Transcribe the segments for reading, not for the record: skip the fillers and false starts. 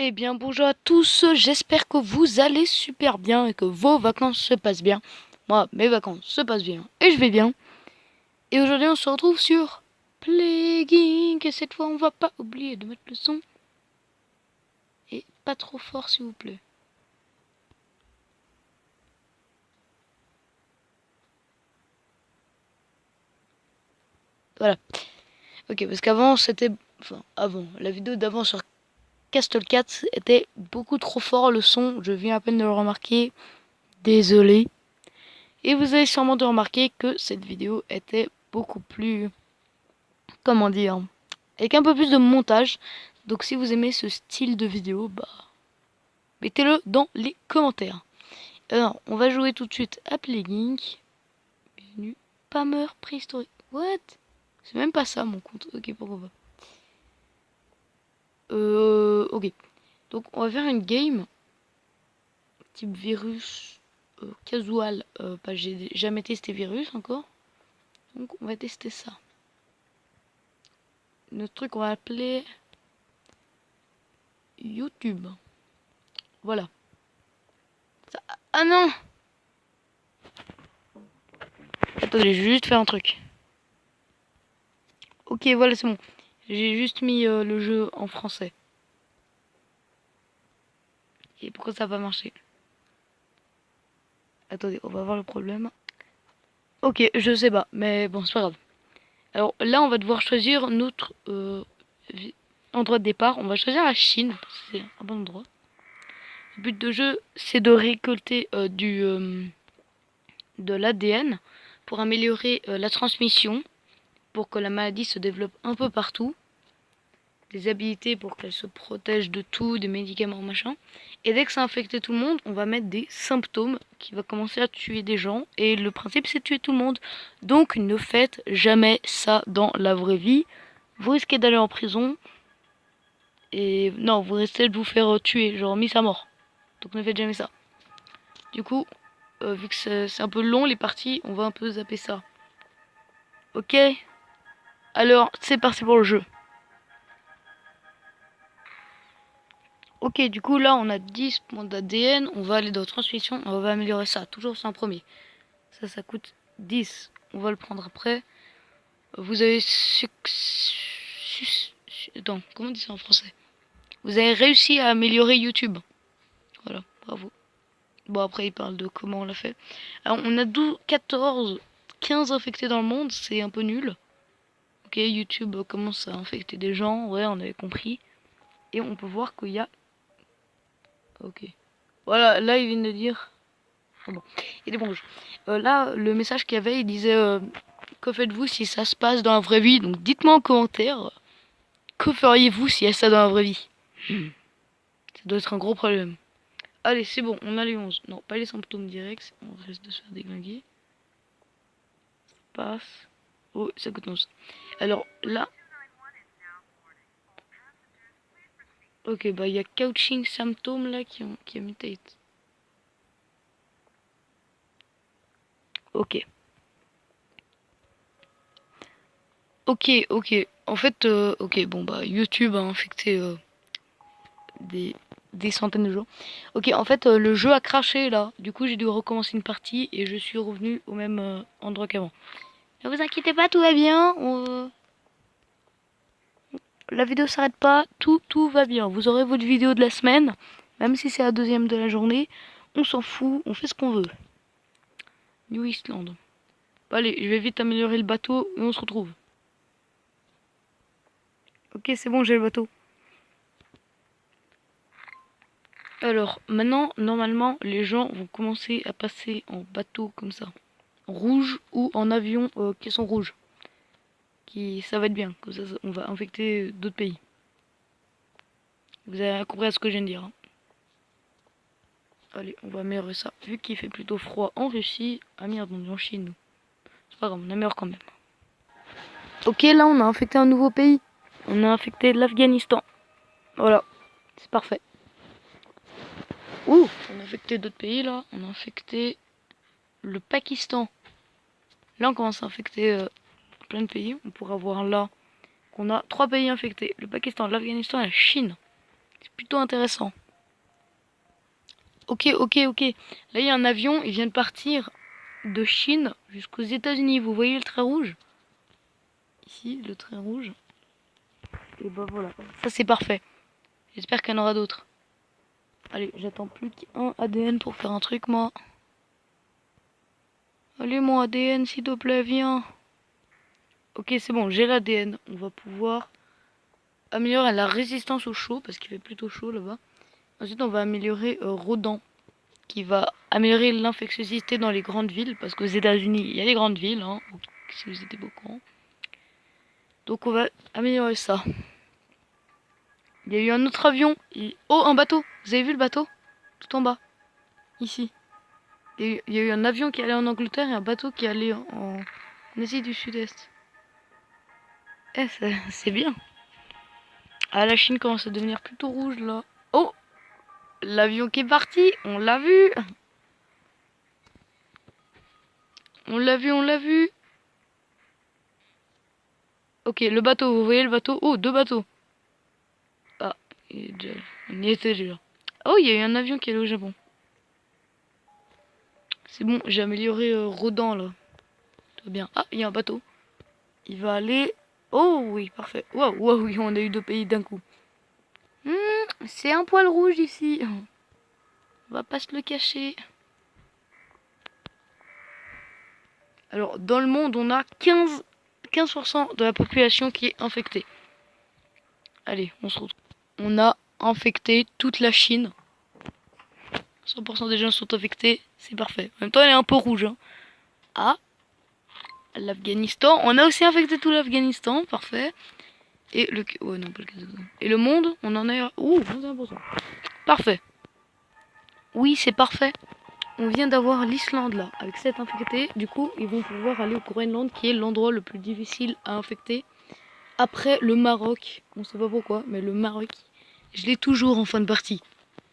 Eh bien bonjour à tous, j'espère que vous allez super bien et que vos vacances se passent bien. Moi, mes vacances se passent bien et je vais bien. Et aujourd'hui on se retrouve sur Plaguing et cette fois on va pas oublier de mettre le son. Et pas trop fort s'il vous plaît. Voilà. Ok, parce qu'avant c'était... Enfin, avant, la vidéo d'avant sur Castle Cat était beaucoup trop fort le son, je viens à peine de le remarquer. Désolé. Et vous avez sûrement dû remarquer que cette vidéo était beaucoup plus... Comment dire, avec un peu plus de montage. Donc si vous aimez ce style de vidéo, bah mettez-le dans les commentaires. Alors, on va jouer tout de suite à Plague. Bienvenue. Pammer préhistorique. What? C'est même pas ça mon compte. Ok, pourquoi pas. Ok. Donc on va faire une game type virus casual. Pas j'ai jamais testé virus encore. Donc on va tester ça. Notre truc on va appeler YouTube. Voilà. Ah non! Attendez, je vais juste faire un truc. Ok, voilà, c'est bon. J'ai juste mis le jeu en français. Et pourquoi ça va pas marcher? Attendez, on va voir le problème. Ok, je sais pas, mais bon, c'est pas grave. Alors là, on va devoir choisir notre endroit de départ. On va choisir la Chine, parce que c'est un bon endroit. Le but de jeu, c'est de récolter de l'ADN pour améliorer la transmission, pour que la maladie se développe un peu partout. Des habilités pour qu'elle se protège de tout, des médicaments, machin. Et dès que ça a infecté tout le monde, on va mettre des symptômes qui va commencer à tuer des gens. Et le principe, c'est de tuer tout le monde. Donc ne faites jamais ça dans la vraie vie. Vous risquez d'aller en prison. Et non, vous risquez de vous faire tuer, genre mis à mort. Donc ne faites jamais ça. Du coup, vu que c'est un peu long les parties, on va un peu zapper ça. Ok? Alors, c'est parti pour le jeu. Ok, du coup, là, on a 10 points d'ADN. On va aller dans transmission. On va améliorer ça. Toujours c'est un premier. Ça coûte 10. On va le prendre après. Vous avez... Attends, comment on dit ça en français? Vous avez réussi à améliorer YouTube. Voilà, bravo. Bon, après, il parle de comment on l'a fait. Alors, on a 12, 14, 15 infectés dans le monde. C'est un peu nul. Ok, YouTube commence à infecter des gens. Ouais, on avait compris. Et on peut voir qu'il y a... Ok. Voilà, là, il vient de dire... Ah bon, il est bon. Là, le message qu'il y avait, il disait que faites-vous si ça se passe dans la vraie vie? Donc dites-moi en commentaire, que feriez-vous s'il y a ça dans la vraie vie? Ça doit être un gros problème. Allez, c'est bon, on a les 11. Non, pas les symptômes directs, on risque de se faire déglinguer. Passe. Oh, ça coûte 11. Alors là... Ok, bah il y a couching symptômes là qui mutate. Ok. Ok. En fait, ok, bon bah YouTube a infecté des, des centaines de gens. Ok, en fait, le jeu a craché là. Du coup, j'ai dû recommencer une partie et je suis revenu au même endroit qu'avant. Ne vous inquiétez pas, tout va bien. La vidéo s'arrête pas. Tout va bien. Vous aurez votre vidéo de la semaine. Même si c'est la deuxième de la journée. On s'en fout. On fait ce qu'on veut. New Island. Bon, allez, je vais vite améliorer le bateau et on se retrouve. Ok, c'est bon, j'ai le bateau. Alors, maintenant, normalement, les gens vont commencer à passer en bateau comme ça. Rouge ou en avion qui sont rouges. Ça va être bien, comme ça on va infecter d'autres pays. Vous avez compris à ce que je viens de dire. Hein. Allez, on va améliorer ça. Vu qu'il fait plutôt froid en Russie, ah merde, on est en Chine nous. C'est pas grave, on améliore quand même. Ok, là on a infecté un nouveau pays. On a infecté l'Afghanistan. Voilà, c'est parfait. Ouh, on a infecté d'autres pays là. On a infecté le Pakistan. Là on commence à infecter plein de pays. On pourra voir là qu'on a 3 pays infectés. Le Pakistan, l'Afghanistan et la Chine. plutôt intéressant. Ok. Là, il y a un avion, il vient de partir de Chine jusqu'aux États-Unis. Vous voyez le trait rouge? Ici, le trait rouge. Et bah voilà. Ça, c'est parfait. J'espère qu'il y en aura d'autres. Allez, j'attends plus qu'un ADN pour faire un truc, moi. Allez, mon ADN, s'il te plaît, viens. Ok, c'est bon, j'ai l'ADN. On va pouvoir améliorer la résistance au chaud, parce qu'il fait plutôt chaud là-bas. Ensuite, on va améliorer Rodent, qui va améliorer l'infectiosité dans les grandes villes, parce qu'aux États-Unis, il y a des grandes villes, hein, si vous étiez beaucoup. Donc, on va améliorer ça. Il y a eu un autre avion. Oh, un bateau. Vous avez vu le bateau? Tout en bas. Ici. Il y a eu un avion qui allait en Angleterre et un bateau qui allait en Asie du Sud-Est. Eh, c'est bien. Ah, la Chine commence à devenir plutôt rouge là. Oh, l'avion qui est parti, on l'a vu. On l'a vu. Ok, le bateau, vous voyez le bateau? Oh, deux bateaux. Ah, on y était déjà. Oh, il y a eu un avion qui allait au Japon. C'est bon, j'ai amélioré Rodan là. Tout va bien. Ah, il y a un bateau. Il va aller... Oh oui, parfait. Waouh, oui, on a eu deux pays d'un coup. C'est un poil rouge ici. On va pas se le cacher. Alors, dans le monde, on a 15% de la population qui est infectée. Allez, on se retrouve. On a infecté toute la Chine. 100% des gens sont infectés, c'est parfait. En même temps, elle est un peu rouge. Hein. Ah, l'Afghanistan. On a aussi infecté tout l'Afghanistan, parfait. Et le... Oh non, pas le Kazakhstan. Et le monde, on en est à... Ouh, 21%. Parfait. Oui, c'est parfait. On vient d'avoir l'Islande là, avec 7 infectés. Du coup, ils vont pouvoir aller au Groenland, qui est l'endroit le plus difficile à infecter. Après le Maroc, on sait pas pourquoi, mais le Maroc, je l'ai toujours en fin de partie.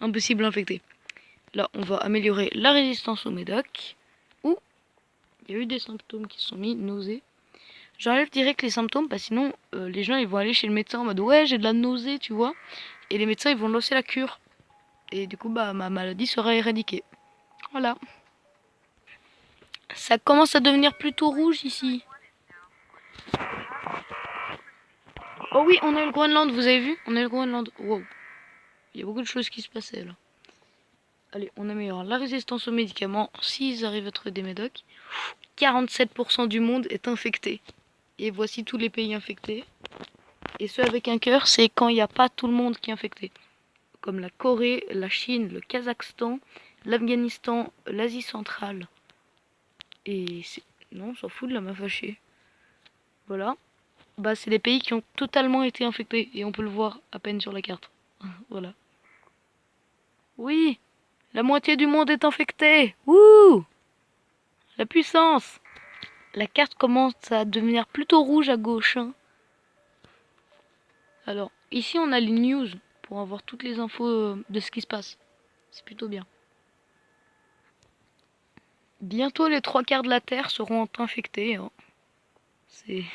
Impossible à infecter. Là, on va améliorer la résistance au médoc. Ouh, il y a eu des symptômes qui se sont mis, nausée. J'enlève direct les symptômes, parce que sinon, les gens ils vont aller chez le médecin en mode ouais, j'ai de la nausée, tu vois. Et les médecins ils vont lancer la cure. Et du coup, bah, ma maladie sera éradiquée. Voilà. Ça commence à devenir plutôt rouge ici. Oh oui, on a eu le Groenland, vous avez vu? On a eu le Groenland. Wow. Il y a beaucoup de choses qui se passaient là. Allez, on améliore la résistance aux médicaments s'ils arrivent à trouver des médocs. 47% du monde est infecté. Et voici tous les pays infectés. Et ceux avec un cœur, c'est quand il n'y a pas tout le monde qui est infecté. Comme la Corée, la Chine, le Kazakhstan, l'Afghanistan, l'Asie centrale. Et c'est... Non, on s'en fout de la m'a fâché. Voilà. Bah, c'est des pays qui ont totalement été infectés. Et on peut le voir à peine sur la carte. Voilà. Oui, la moitié du monde est infecté. Wouh! La puissance! La carte commence à devenir plutôt rouge à gauche. Hein. Alors, ici on a les news pour avoir toutes les infos de ce qui se passe. C'est plutôt bien. Bientôt les 3 quarts de la Terre seront infectés. Hein. C'est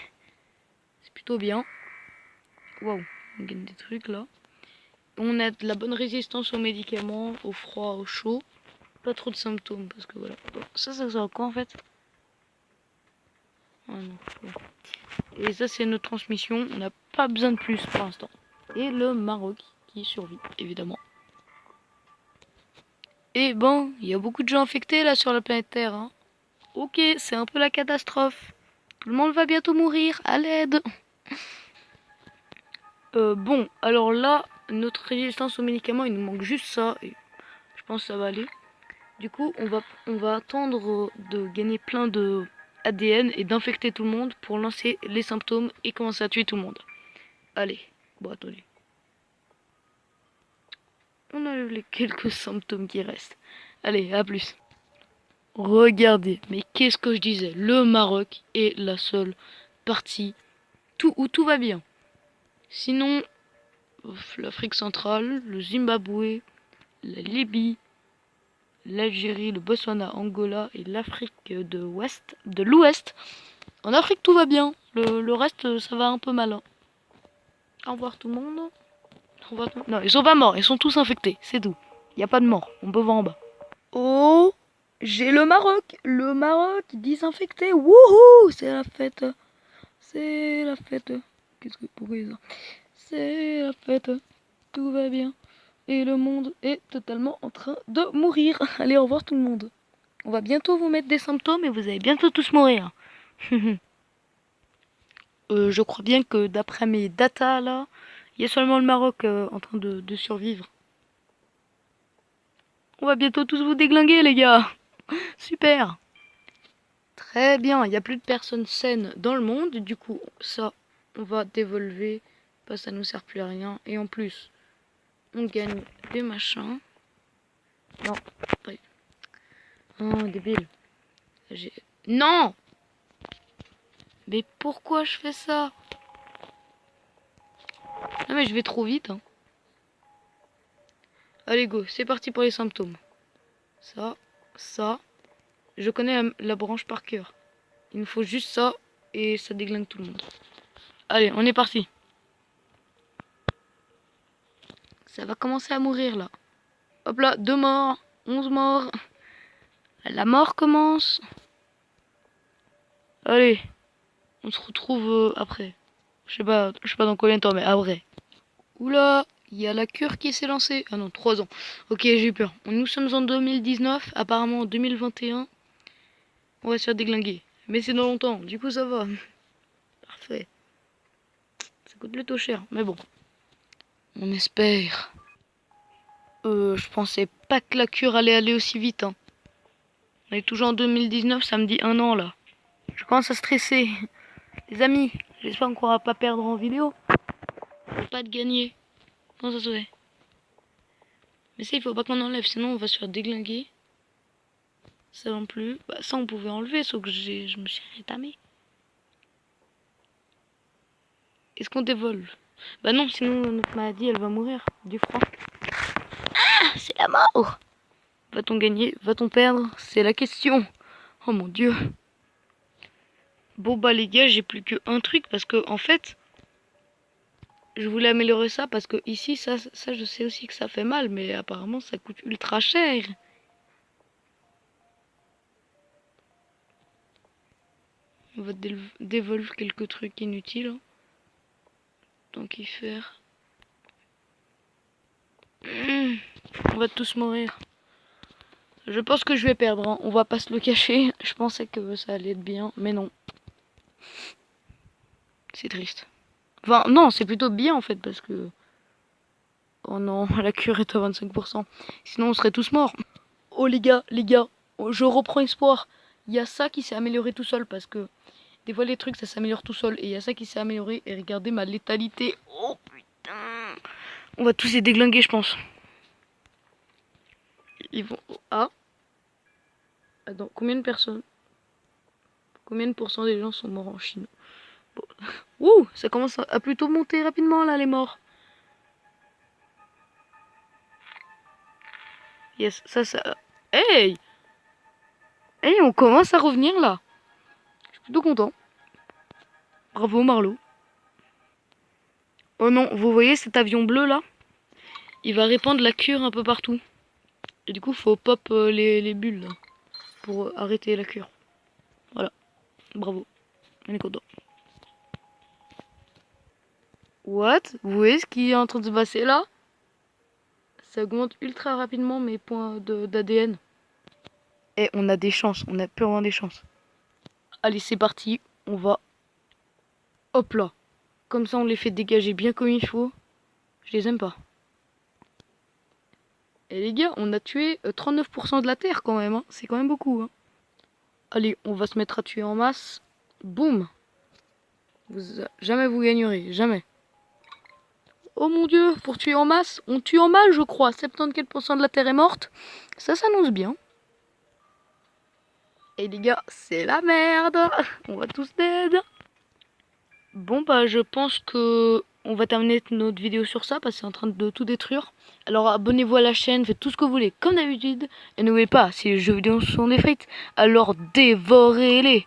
plutôt bien. Waouh, on gagne des trucs là. On a de la bonne résistance aux médicaments, au froid, au chaud. Pas trop de symptômes parce que voilà. Bon, ça sert à quoi en fait? Ah non. Ouais. Et ça c'est notre transmission. On n'a pas besoin de plus pour l'instant. Et le Maroc qui survit évidemment. Et bon, il y a beaucoup de gens infectés là sur la planète Terre. Hein. Ok, c'est un peu la catastrophe. Tout le monde va bientôt mourir, à l'aide. Bon, alors là, notre résistance aux médicaments, il nous manque juste ça. Et je pense que ça va aller. Du coup, on va attendre de gagner plein de ADN et d'infecter tout le monde pour lancer les symptômes et commencer à tuer tout le monde. Allez, bon attendez. On enlève les quelques symptômes qui restent. Allez, à plus. Regardez, mais qu'est-ce que je disais? Le Maroc est la seule partie où tout va bien. Sinon, l'Afrique centrale, le Zimbabwe, la Libye, l'Algérie, le Botswana, Angola et l'Afrique de l'Ouest. En Afrique, tout va bien. Le reste, ça va un peu mal. Hein. Au revoir tout le monde. Non, ils sont pas morts, ils sont tous infectés, c'est tout. Il n'y a pas de mort, on peut voir en bas. Oh, j'ai le Maroc. Le Maroc désinfecté. Wouhou, c'est la fête. C'est la fête. Pourquoi ils ont... C'est la fête. Tout va bien. Et le monde est totalement en train de mourir. Allez, au revoir tout le monde. On va bientôt vous mettre des symptômes et vous allez bientôt tous mourir. Je crois bien que d'après mes datas là, il y a seulement le Maroc en train de survivre. On va bientôt tous vous déglinguer les gars. Super. Très bien, il n'y a plus de personnes saines dans le monde. Du coup, ça, on va dévolver. Parce que ça nous sert plus à rien. Et en plus, on gagne des machins. Non, oui. Oh, débile. Non. Mais pourquoi je fais ça? Non mais je vais trop vite. Hein. Allez go, c'est parti pour les symptômes. Ça. Je connais la branche par cœur. Il nous faut juste ça et ça déglingue tout le monde. Allez, on est parti. Ça va commencer à mourir là. Hop là, 2 morts, 11 morts. La mort commence. Allez, on se retrouve après. Je sais pas dans combien de temps, mais après. Oula, il y a la cure qui s'est lancée. Ah non, 3 ans. Ok, j'ai eu peur. Nous sommes en 2019, apparemment en 2021. On va se faire déglinguer. Mais c'est dans longtemps, du coup ça va. Parfait. Ça coûte plutôt cher, mais bon. On espère. Je pensais pas que la cure allait aller aussi vite. Hein. On est toujours en 2019, ça me dit 1 an là. Je commence à stresser. Les amis, j'espère qu'on va pas perdre en vidéo. Pas de gagner. Comment ça se fait? Mais ça, il faut pas qu'on enlève, sinon on va se faire déglinguer. Ça non plus. Bah, ça, on pouvait enlever, sauf que je me suis rétamé. Est-ce qu'on dévole? Bah non, sinon notre maladie, elle va mourir du froid. Ah, c'est la mort! Va-t-on gagner? Va-t-on perdre? C'est la question. Oh mon dieu. Bon bah les gars, j'ai plus qu'un truc parce que en fait, je voulais améliorer ça parce que ici, ça je sais aussi que ça fait mal, mais apparemment ça coûte ultra cher. On va dévolver quelques trucs inutiles. Hein. Tant qu'y faire. On va tous mourir. Je pense que je vais perdre. Hein. On va pas se le cacher. Je pensais que ça allait être bien, mais non. C'est triste. Enfin, non, c'est plutôt bien en fait parce que... Oh non, la cure est à 25%. Sinon, on serait tous morts. Oh les gars, je reprends espoir. Il y a ça qui s'est amélioré tout seul parce que des fois les trucs ça s'améliore tout seul et il y a ça qui s'est amélioré et regardez ma létalité. Oh putain. On va tous les déglinguer je pense. Ils vont... Ah. Attends, combien de personnes? Combien de pourcents des gens sont morts en Chine? Bon. Ouh, ça commence à plutôt monter rapidement là les morts. Yes, ça... Hey! Hey, on commence à revenir là. Je suis plutôt content. Bravo Marlo. Oh non, vous voyez cet avion bleu là? Il va répandre la cure un peu partout. Et du coup, faut pop les bulles là, pour arrêter la cure. Voilà. Bravo. On est content. What? Vous voyez ce qui est en train de se passer là? Ça augmente ultra rapidement mes points d'ADN. Et on a des chances. On a purement des chances. Allez, c'est parti. On va... Hop là. Comme ça, on les fait dégager bien comme il faut. Je les aime pas. Et les gars, on a tué 39% de la Terre quand même. Hein. C'est quand même beaucoup. Hein. Allez, on va se mettre à tuer en masse. Boum. Jamais vous gagnerez. Jamais. Oh mon dieu, pour tuer en masse, on tue en masse je crois. 74% de la Terre est morte. Ça s'annonce bien. Et les gars, c'est la merde. On va tous dead. Bon bah je pense que on va terminer notre vidéo sur ça parce que c'est en train de tout détruire. Alors abonnez-vous à la chaîne, faites tout ce que vous voulez comme d'habitude. Et n'oubliez pas, si les jeux vidéo sont des frites, alors dévorez-les.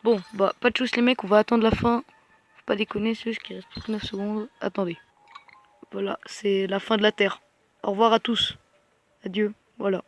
Bon bah pas de choses les mecs, on va attendre la fin. Faut pas déconner, c'est juste qu'il reste plus que 9 secondes. Attendez. Voilà, c'est la fin de la Terre. Au revoir à tous. Adieu. Voilà.